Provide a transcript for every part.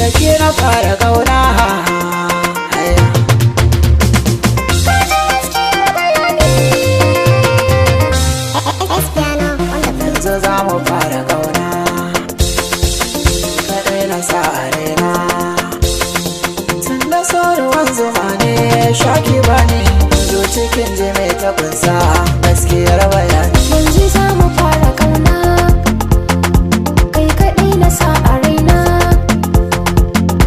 da ke na fara kauna. Yanzu za mu fara kauna, kaɗai na sa a raina. Tun da sauruwan zuma ne shaki ba ne, zo cikin jime ta kunsa gaskiyar bayani. Yanzu za mu fara kauna, kai kaɗai na sa a raina.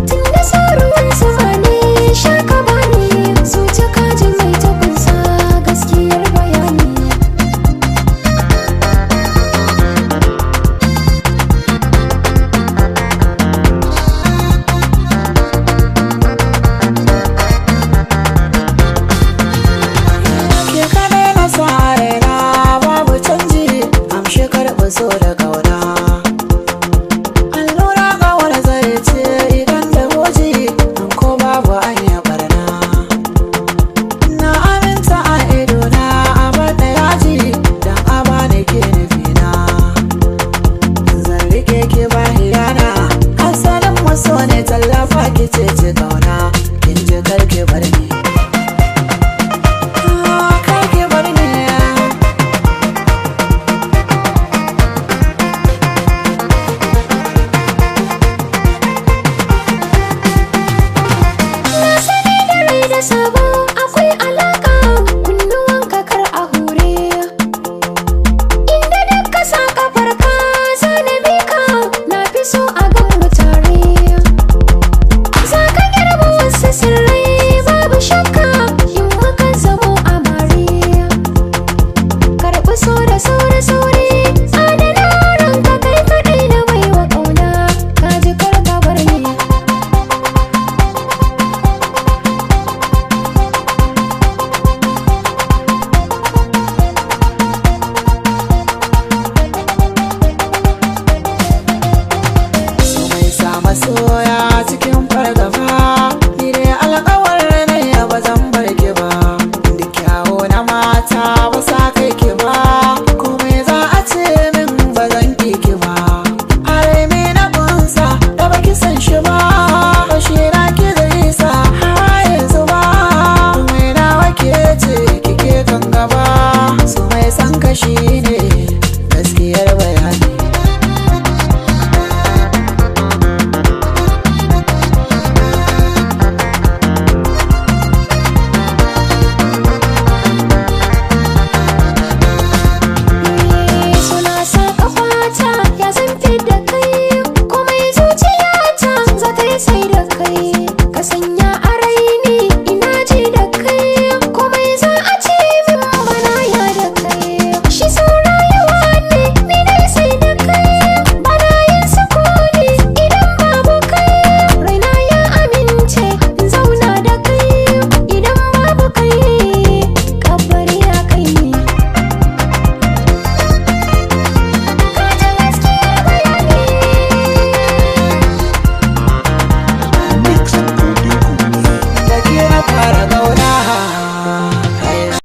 Tun da sauruwan zuma ne shaka ba ne, zo cikin jime ta kunsa gaskiyar bayani. So da kauna allura kawar zai ce idan da hoji an ko babu anya barna. Na aminta a idona a bada yaji dan amana ke nufina. Zan rike ki ba hiyana, asalin maso ne tallafa ki ce cika